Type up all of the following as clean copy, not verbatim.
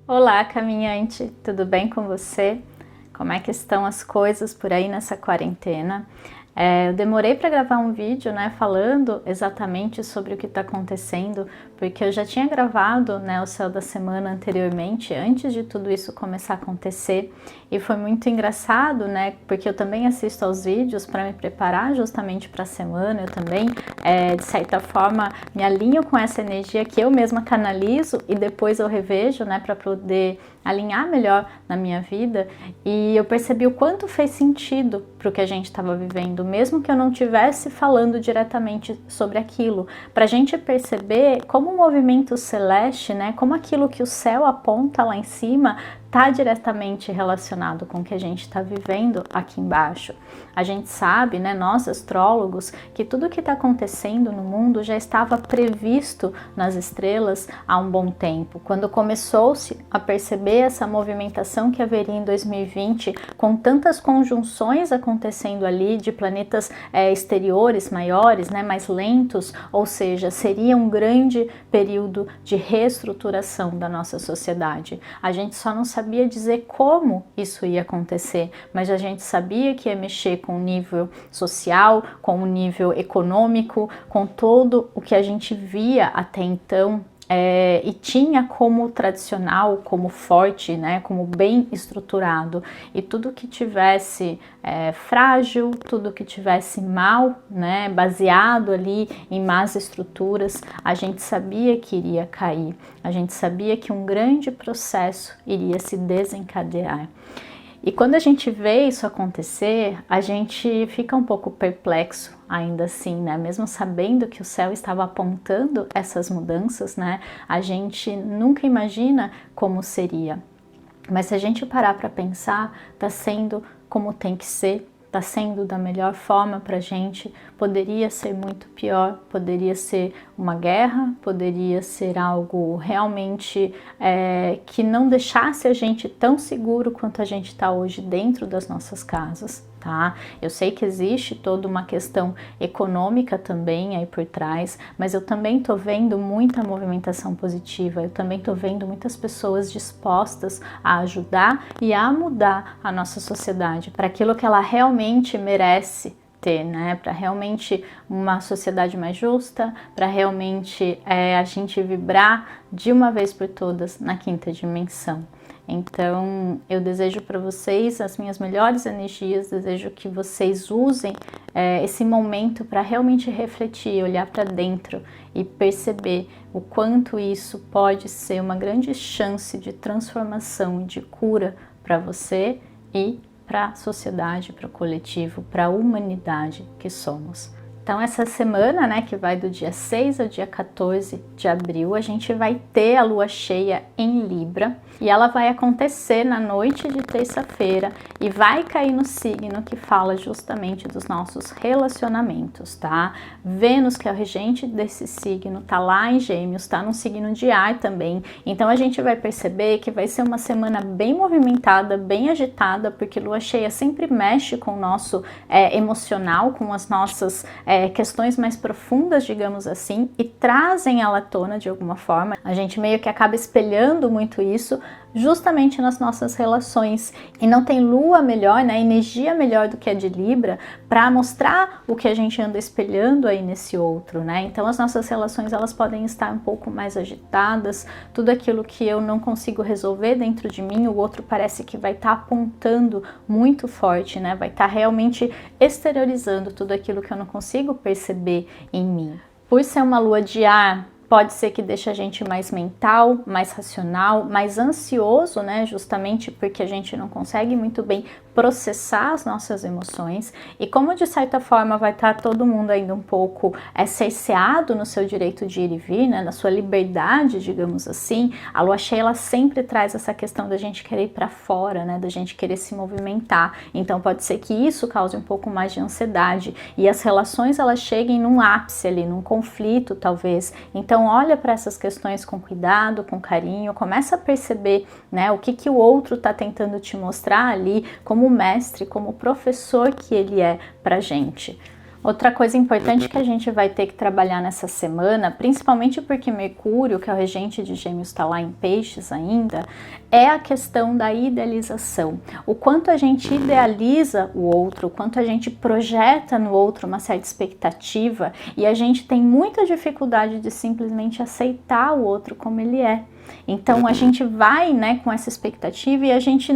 Olá, caminhante, tudo bem com você? Como é que estão as coisas por aí nessa quarentena? Eu demorei para gravar um vídeo, né, falando exatamente sobre o que está acontecendo, porque eu já tinha gravado, né, o Céu da Semana anteriormente, antes de tudo isso começar a acontecer, e foi muito engraçado, né, porque eu também assisto aos vídeos para me preparar justamente para a semana, eu também, de certa forma, me alinho com essa energia que eu mesma canalizo e depois eu revejo, né, para poder alinhar melhor na minha vida, e eu percebi o quanto fez sentido para o que a gente estava vivendo, mesmo que eu não estivesse falando diretamente sobre aquilo, para a gente perceber como o movimento celeste, né, como aquilo que o céu aponta lá em cima, está diretamente relacionado com o que a gente está vivendo aqui embaixo. A gente sabe, né, nós astrólogos, que tudo que está acontecendo no mundo já estava previsto nas estrelas há um bom tempo. Quando começou-se a perceber essa movimentação que haveria em 2020, com tantas conjunções acontecendo ali de planetas exteriores maiores, né, mais lentos, ou seja, seria um grande período de reestruturação da nossa sociedade. A gente só não sabia dizer como isso ia acontecer, mas a gente sabia que ia mexer com o nível social, com o nível econômico, com todo o que a gente via até então. E tinha como tradicional, como forte, né, como bem estruturado, e tudo que tivesse frágil, tudo que tivesse mal, né, baseado ali em más estruturas, a gente sabia que iria cair, a gente sabia que um grande processo iria se desencadear. E quando a gente vê isso acontecer, a gente fica um pouco perplexo ainda assim, né? Mesmo sabendo que o céu estava apontando essas mudanças, né? A gente nunca imagina como seria. Mas se a gente parar para pensar, tá sendo como tem que ser, tá sendo da melhor forma pra gente. Poderia ser muito pior, poderia ser uma guerra, poderia ser algo realmente que não deixasse a gente tão seguro quanto a gente está hoje dentro das nossas casas. Tá? Eu sei que existe toda uma questão econômica também aí por trás, mas eu também tô vendo muita movimentação positiva, eu também tô vendo muitas pessoas dispostas a ajudar e a mudar a nossa sociedade para aquilo que ela realmente merece ter, né? Para realmente uma sociedade mais justa, para realmente a gente vibrar de uma vez por todas na quinta dimensão. Então, eu desejo para vocês as minhas melhores energias, desejo que vocês usem esse momento para realmente refletir, olhar para dentro e perceber o quanto isso pode ser uma grande chance de transformação e de cura para você e para a sociedade, para o coletivo, para a humanidade que somos. Então essa semana, né, que vai do dia 6 ao dia 14 de abril, a gente vai ter a lua cheia em Libra e ela vai acontecer na noite de terça-feira e vai cair no signo que fala justamente dos nossos relacionamentos, tá? Vênus, que é o regente desse signo, tá lá em Gêmeos, tá num signo de ar também. Então a gente vai perceber que vai ser uma semana bem movimentada, bem agitada, porque lua cheia sempre mexe com o nosso emocional, com as nossas questões mais profundas, digamos assim, e trazem ela à tona de alguma forma. A gente meio que acaba espelhando muito isso justamente nas nossas relações. E não tem lua melhor, né, energia melhor do que a de Libra para mostrar o que a gente anda espelhando aí nesse outro, né? Então as nossas relações, elas podem estar um pouco mais agitadas, tudo aquilo que eu não consigo resolver dentro de mim, o outro parece que vai estar apontando muito forte, né? Vai estar realmente exteriorizando tudo aquilo que eu não consigo perceber em mim. Por ser uma lua de ar, pode ser que deixe a gente mais mental, mais racional, mais ansioso, né? Justamente porque a gente não consegue muito bem processar as nossas emoções. E como de certa forma vai estar todo mundo ainda um pouco cerceado no seu direito de ir e vir, né? Na sua liberdade, digamos assim, a lua cheia ela sempre traz essa questão da gente querer ir para fora, né? Da gente querer se movimentar. Então pode ser que isso cause um pouco mais de ansiedade e as relações elas cheguem num ápice ali, num conflito talvez. Então olha para essas questões com cuidado, com carinho, começa a perceber, né, o que o outro está tentando te mostrar ali como mestre, como professor que ele é pra gente. Outra coisa importante que a gente vai ter que trabalhar nessa semana, principalmente porque Mercúrio, que é o regente de Gêmeos, está lá em Peixes ainda, é a questão da idealização. O quanto a gente idealiza o outro, o quanto a gente projeta no outro uma certa expectativa e a gente tem muita dificuldade de simplesmente aceitar o outro como ele é. Então a gente vai, né, com essa expectativa e a gente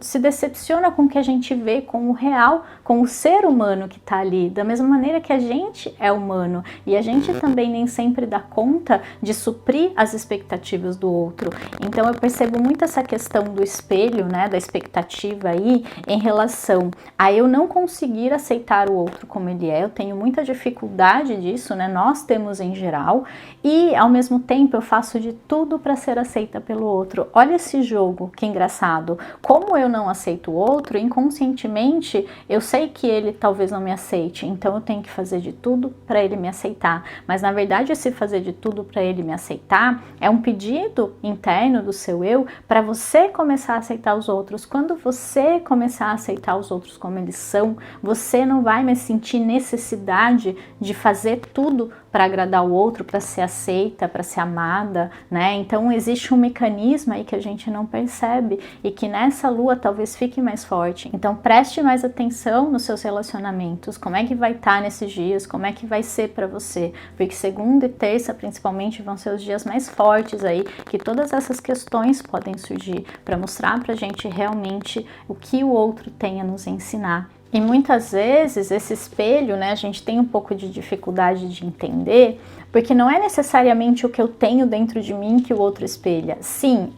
se decepciona com o que a gente vê, com o real, com o ser humano que está ali, da mesma maneira que a gente é humano e a gente também nem sempre dá conta de suprir as expectativas do outro. Então eu percebo muito essa questão do espelho, né, da expectativa aí em relação a eu não conseguir aceitar o outro como ele é. Eu tenho muita dificuldade disso, né, nós temos em geral, e ao mesmo tempo eu faço de tudo para ser aceita pelo outro. Olha esse jogo, que engraçado. Como eu não aceito o outro, inconscientemente eu sei que ele talvez não me aceite, então eu tenho que fazer de tudo para ele me aceitar. Mas na verdade esse fazer de tudo para ele me aceitar é um pedido interno do seu eu para você começar a aceitar os outros. Quando você começar a aceitar os outros como eles são, você não vai mais sentir necessidade de fazer tudo para agradar o outro, para ser aceita, para ser amada, né? Então existe um mecanismo aí que a gente não percebe e que nessa lua talvez fique mais forte. Então preste mais atenção nos seus relacionamentos, como é que vai estar nesses dias, como é que vai ser para você, porque segunda e terça principalmente vão ser os dias mais fortes aí, que todas essas questões podem surgir para mostrar pra gente realmente o que o outro tem a nos ensinar. E muitas vezes esse espelho, né, a gente tem um pouco de dificuldade de entender, porque não é necessariamente o que eu tenho dentro de mim que o outro espelha. Sim,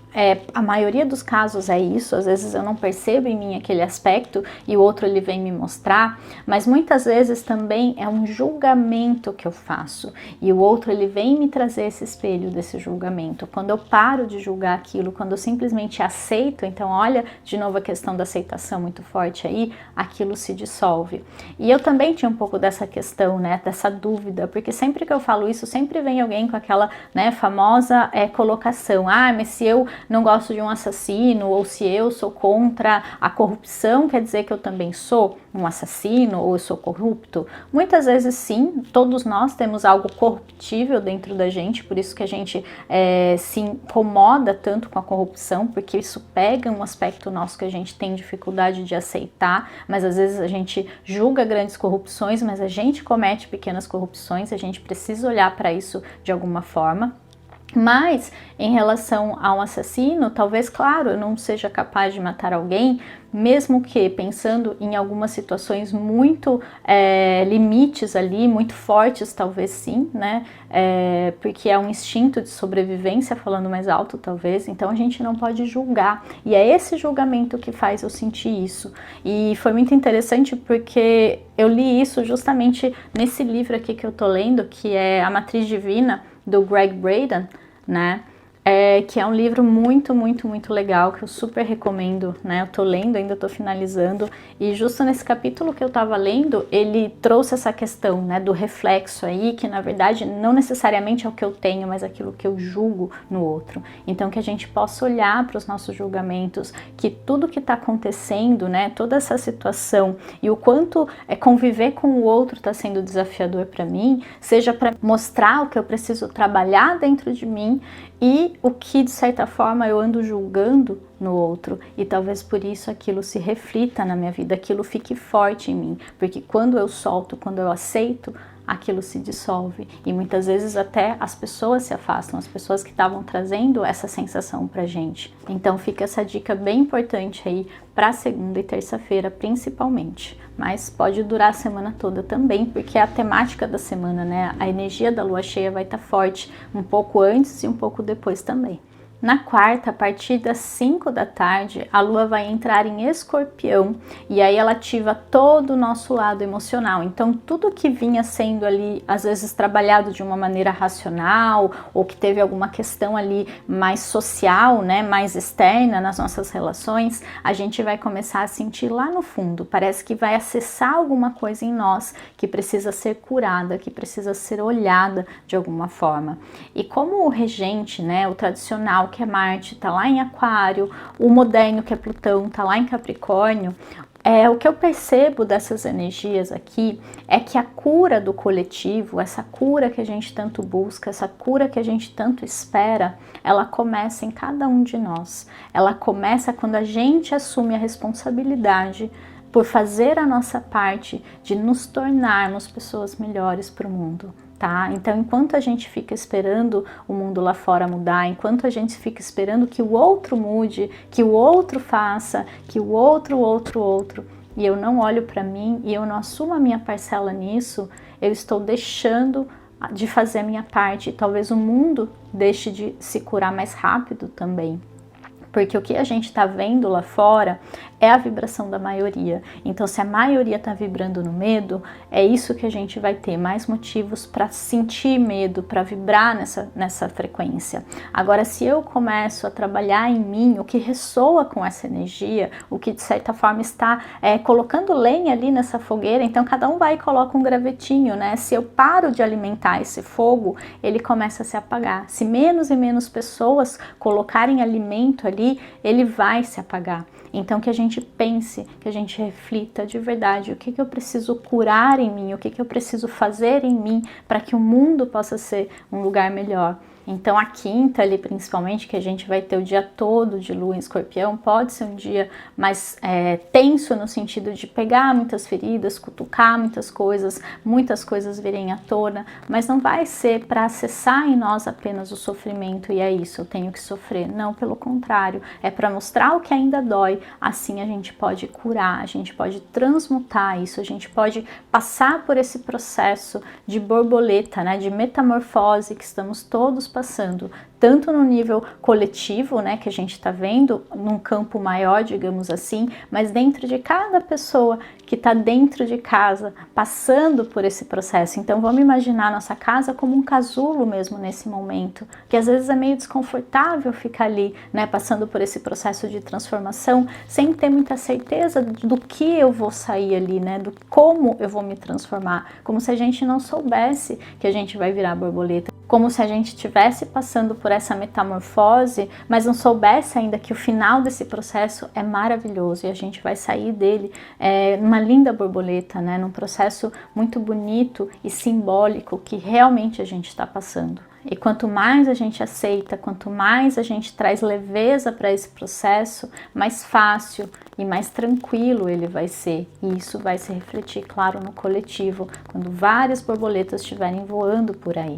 a maioria dos casos é isso, às vezes eu não percebo em mim aquele aspecto e o outro ele vem me mostrar, mas muitas vezes também é um julgamento que eu faço e o outro ele vem me trazer esse espelho desse julgamento. Quando eu paro de julgar aquilo, quando eu simplesmente aceito, então olha de novo a questão da aceitação muito forte aí, aquilo se dissolve. E eu também tinha um pouco dessa questão, né, dessa dúvida, porque sempre que eu falo isso, sempre vem alguém com aquela, né, famosa colocação, mas se eu não gosto de um assassino, ou se eu sou contra a corrupção, quer dizer que eu também sou um assassino, ou eu sou corrupto? Muitas vezes sim, todos nós temos algo corruptível dentro da gente, por isso que a gente se incomoda tanto com a corrupção, porque isso pega um aspecto nosso que a gente tem dificuldade de aceitar, mas às vezes a gente julga grandes corrupções, mas a gente comete pequenas corrupções, a gente precisa olhar para isso de alguma forma. Mas em relação a um assassino, talvez, claro, eu não seja capaz de matar alguém, mesmo que pensando em algumas situações muito limites ali, muito fortes, talvez sim, né? Porque é um instinto de sobrevivência, falando mais alto, talvez. Então a gente não pode julgar. E é esse julgamento que faz eu sentir isso. E foi muito interessante porque eu li isso justamente nesse livro aqui que eu tô lendo, que é A Matriz Divina, do Gregg Braden, né? Que é um livro muito, muito, muito legal, que eu super recomendo, né? Eu tô lendo, ainda tô finalizando, e justo nesse capítulo que eu tava lendo, ele trouxe essa questão, né, do reflexo aí, que na verdade não necessariamente é o que eu tenho, mas aquilo que eu julgo no outro. Então que a gente possa olhar para os nossos julgamentos, que tudo que tá acontecendo, né, toda essa situação, e o quanto conviver com o outro tá sendo desafiador para mim, seja para mostrar o que eu preciso trabalhar dentro de mim, e o que de certa forma eu ando julgando no outro, e talvez por isso aquilo se reflita na minha vida, aquilo fique forte em mim, porque quando eu solto, quando eu aceito, aquilo se dissolve, e muitas vezes até as pessoas se afastam, as pessoas que estavam trazendo essa sensação pra gente. Então fica essa dica bem importante aí para segunda e terça-feira principalmente, mas pode durar a semana toda também, porque é a temática da semana, né? A energia da lua cheia vai estar forte um pouco antes e um pouco depois também. Na quarta, a partir das 5 da tarde, a lua vai entrar em Escorpião e aí ela ativa todo o nosso lado emocional. Então, tudo que vinha sendo ali, às vezes trabalhado de uma maneira racional ou que teve alguma questão ali mais social, né, mais externa nas nossas relações, a gente vai começar a sentir lá no fundo. Parece que vai acessar alguma coisa em nós que precisa ser curada, que precisa ser olhada de alguma forma. E como o regente, né, o tradicional, que é Marte, tá lá em Aquário, o moderno, que é Plutão, tá lá em Capricórnio, O que eu percebo dessas energias aqui é que a cura do coletivo, essa cura que a gente tanto busca, essa cura que a gente tanto espera, ela começa em cada um de nós. Ela começa quando a gente assume a responsabilidade por fazer a nossa parte de nos tornarmos pessoas melhores para o mundo. Tá? Então, enquanto a gente fica esperando o mundo lá fora mudar, enquanto a gente fica esperando que o outro mude, que o outro faça, que o outro, e eu não olho para mim e eu não assumo a minha parcela nisso, eu estou deixando de fazer a minha parte. E talvez o mundo deixe de se curar mais rápido também. Porque o que a gente está vendo lá fora é a vibração da maioria. Então, se a maioria está vibrando no medo, é isso que a gente vai ter, mais motivos para sentir medo, para vibrar nessa frequência. Agora, se eu começo a trabalhar em mim o que ressoa com essa energia, o que de certa forma está colocando lenha ali nessa fogueira, então cada um vai e coloca um gravetinho, né? Se eu paro de alimentar esse fogo, ele começa a se apagar. Se menos e menos pessoas colocarem alimento ali, ele vai se apagar. Então que a gente pense, que a gente reflita de verdade o que eu preciso curar em mim, o que eu preciso fazer em mim para que o mundo possa ser um lugar melhor. Então a quinta ali principalmente, que a gente vai ter o dia todo de lua em escorpião, pode ser um dia mais tenso no sentido de pegar muitas feridas, cutucar muitas coisas virem à tona, mas não vai ser para acessar em nós apenas o sofrimento e é isso, eu tenho que sofrer. Não, pelo contrário, é para mostrar o que ainda dói, assim a gente pode curar, a gente pode transmutar isso, a gente pode passar por esse processo de borboleta, né, de metamorfose que estamos todos passando, tanto no nível coletivo, né, que a gente está vendo num campo maior, digamos assim, mas dentro de cada pessoa que está dentro de casa, passando por esse processo. Então vamos imaginar nossa casa como um casulo mesmo nesse momento, que às vezes é meio desconfortável ficar ali, né, passando por esse processo de transformação, sem ter muita certeza do que eu vou sair ali, né, do como eu vou me transformar, como se a gente não soubesse que a gente vai virar borboleta, como se a gente estivesse passando por essa metamorfose, mas não soubesse ainda que o final desse processo é maravilhoso e a gente vai sair dele numa linda borboleta, né, num processo muito bonito e simbólico que realmente a gente está passando. E quanto mais a gente aceita, quanto mais a gente traz leveza para esse processo, mais fácil e mais tranquilo ele vai ser. E isso vai se refletir, claro, no coletivo, quando várias borboletas estiverem voando por aí.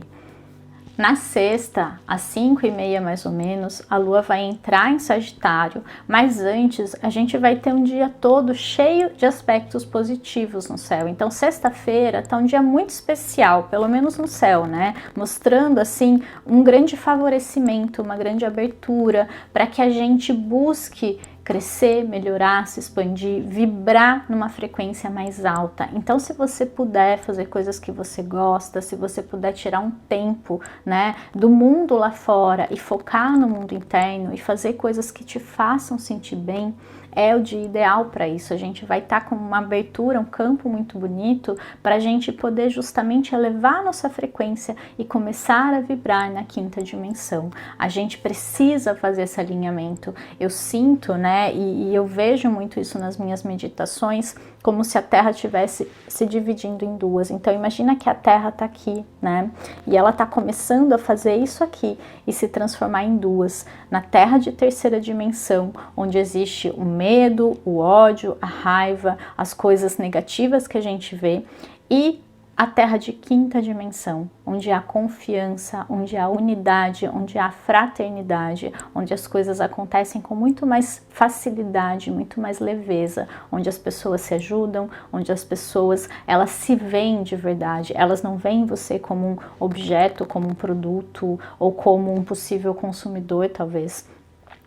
Na sexta, às 5h30 mais ou menos, a Lua vai entrar em Sagitário, mas antes a gente vai ter um dia todo cheio de aspectos positivos no céu. Então sexta-feira tá um dia muito especial, pelo menos no céu, né? Mostrando assim um grande favorecimento, uma grande abertura para que a gente busque crescer, melhorar, se expandir, vibrar numa frequência mais alta. Então, se você puder fazer coisas que você gosta, se você puder tirar um tempo, né, do mundo lá fora e focar no mundo interno e fazer coisas que te façam sentir bem, é o dia ideal para isso. A gente vai estar com uma abertura, um campo muito bonito para a gente poder justamente elevar nossa frequência e começar a vibrar na quinta dimensão. A gente precisa fazer esse alinhamento. Eu sinto, né, e eu vejo muito isso nas minhas meditações, como se a Terra estivesse se dividindo em duas. Então imagina que a Terra está aqui, né, e ela está começando a fazer isso aqui e se transformar em duas. Na Terra de terceira dimensão, onde existe o medo, o ódio, a raiva, as coisas negativas que a gente vê, e a Terra de quinta dimensão, onde há confiança, onde há unidade, onde há fraternidade, onde as coisas acontecem com muito mais facilidade, muito mais leveza, onde as pessoas se ajudam, onde as pessoas, elas se veem de verdade, elas não veem você como um objeto, como um produto ou como um possível consumidor, talvez.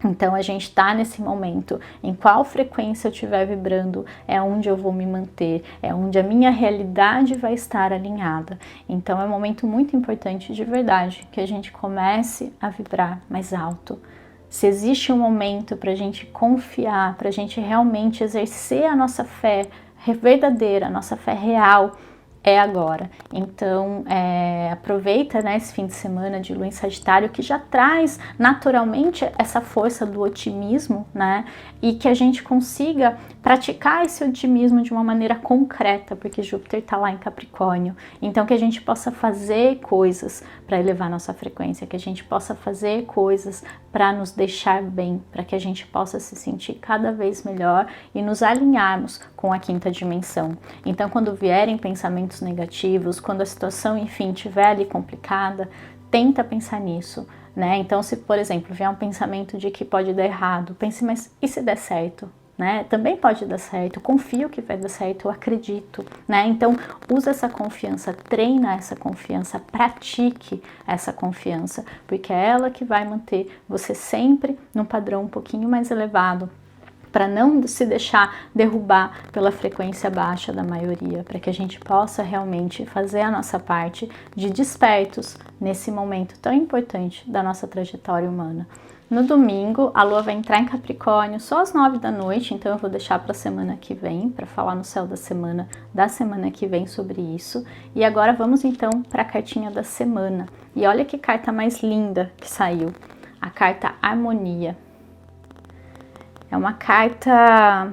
Então a gente está nesse momento, em qual frequência eu estiver vibrando, é onde eu vou me manter, é onde a minha realidade vai estar alinhada. Então é um momento muito importante de verdade, que a gente comece a vibrar mais alto. Se existe um momento para a gente confiar, para a gente realmente exercer a nossa fé verdadeira, a nossa fé real, é agora. Então, aproveita, né, esse fim de semana de Lua em Sagitário, que já traz naturalmente essa força do otimismo, né, e que a gente consiga praticar esse otimismo de uma maneira concreta, porque Júpiter está lá em Capricórnio. Então, que a gente possa fazer coisas para elevar nossa frequência, que a gente possa fazer coisas para nos deixar bem, para que a gente possa se sentir cada vez melhor e nos alinharmos com a quinta dimensão. Então, quando vierem pensamentos negativos, quando a situação, enfim, estiver ali complicada, tenta pensar nisso, né? Então, se, por exemplo, vier um pensamento de que pode dar errado, pense, mas e se der certo? Né? Também pode dar certo, confio que vai dar certo, eu acredito, né? Então, usa essa confiança, treina essa confiança, pratique essa confiança, porque é ela que vai manter você sempre num padrão um pouquinho mais elevado, para não se deixar derrubar pela frequência baixa da maioria, para que a gente possa realmente fazer a nossa parte de despertos nesse momento tão importante da nossa trajetória humana. No domingo, a Lua vai entrar em Capricórnio só às 9 da noite, então eu vou deixar para a semana que vem, para falar no céu da semana que vem sobre isso. E agora vamos então para a cartinha da semana. E olha que carta mais linda que saiu, a carta Harmonia. É uma carta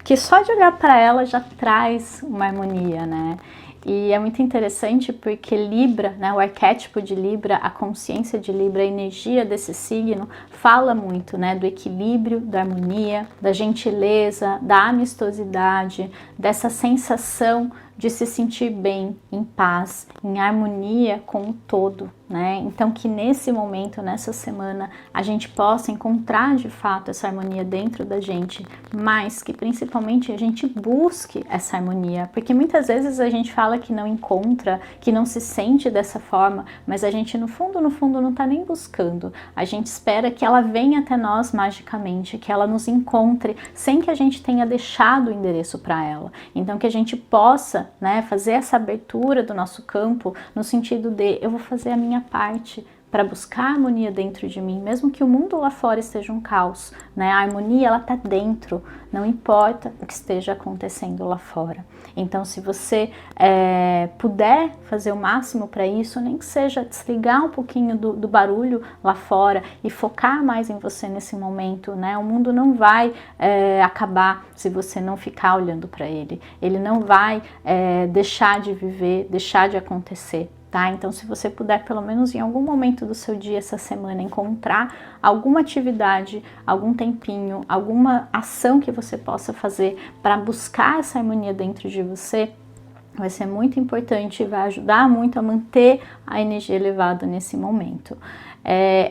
que só de olhar para ela já traz uma harmonia, né? E é muito interessante porque Libra, né, o arquétipo de Libra, a consciência de Libra, a energia desse signo, fala muito, né, do equilíbrio, da harmonia, da gentileza, da amistosidade, dessa sensação de se sentir bem, em paz, em harmonia com o todo, né? Então que nesse momento, nessa semana, a gente possa encontrar de fato essa harmonia dentro da gente, mas que principalmente a gente busque essa harmonia, porque muitas vezes a gente fala que não encontra, que não se sente dessa forma, mas a gente no fundo não tá nem buscando. A gente espera que ela venha até nós magicamente, que ela nos encontre sem que a gente tenha deixado o endereço para ela. Então que a gente possa, né, fazer essa abertura do nosso campo no sentido de eu vou fazer a minha parte para buscar a harmonia dentro de mim, mesmo que o mundo lá fora esteja um caos, né? A harmonia ela tá dentro, não importa o que esteja acontecendo lá fora. Então, se você puder fazer o máximo para isso, nem que seja desligar um pouquinho do barulho lá fora e focar mais em você nesse momento, né? O mundo não vai acabar se você não ficar olhando para ele. Ele não vai deixar de viver, deixar de acontecer. Tá? Então, se você puder, pelo menos em algum momento do seu dia, essa semana, encontrar alguma atividade, algum tempinho, alguma ação que você possa fazer para buscar essa harmonia dentro de você, vai ser muito importante e vai ajudar muito a manter a energia elevada nesse momento.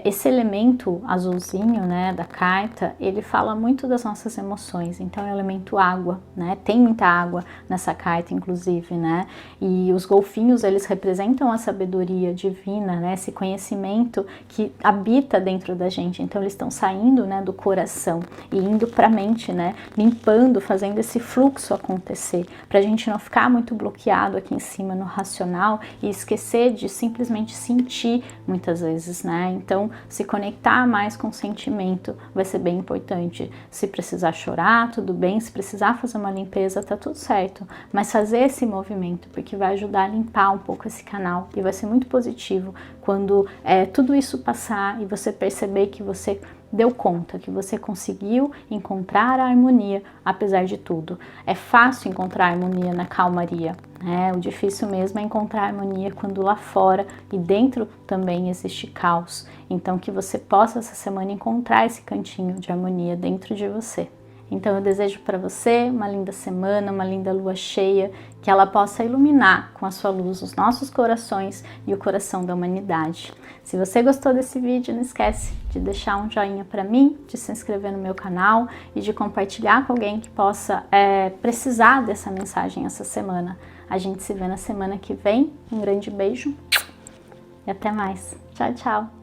Esse elemento azulzinho, né, da carta, ele fala muito das nossas emoções, então é o elemento água, né, tem muita água nessa carta, inclusive, né, e os golfinhos, eles representam a sabedoria divina, né, esse conhecimento que habita dentro da gente, então eles estão saindo, né, do coração e indo para a mente, né, limpando, fazendo esse fluxo acontecer, para a gente não ficar muito bloqueado aqui em cima no racional e esquecer de simplesmente sentir muitas vezes, né. Então, se conectar mais com o sentimento vai ser bem importante. Se precisar chorar, tudo bem. Se precisar fazer uma limpeza, tá tudo certo. Mas fazer esse movimento, porque vai ajudar a limpar um pouco esse canal e vai ser muito positivo quando tudo isso passar e você perceber que você deu conta, que você conseguiu encontrar a harmonia apesar de tudo. É fácil encontrar harmonia na calmaria, né? O difícil mesmo é encontrar harmonia quando lá fora e dentro também existe caos. Então que você possa essa semana encontrar esse cantinho de harmonia dentro de você. Então eu desejo para você uma linda semana, uma linda lua cheia, que ela possa iluminar com a sua luz os nossos corações e o coração da humanidade. Se você gostou desse vídeo, não esquece de deixar um joinha para mim, de se inscrever no meu canal e de compartilhar com alguém que possa precisar dessa mensagem essa semana. A gente se vê na semana que vem. Um grande beijo e até mais. Tchau, tchau!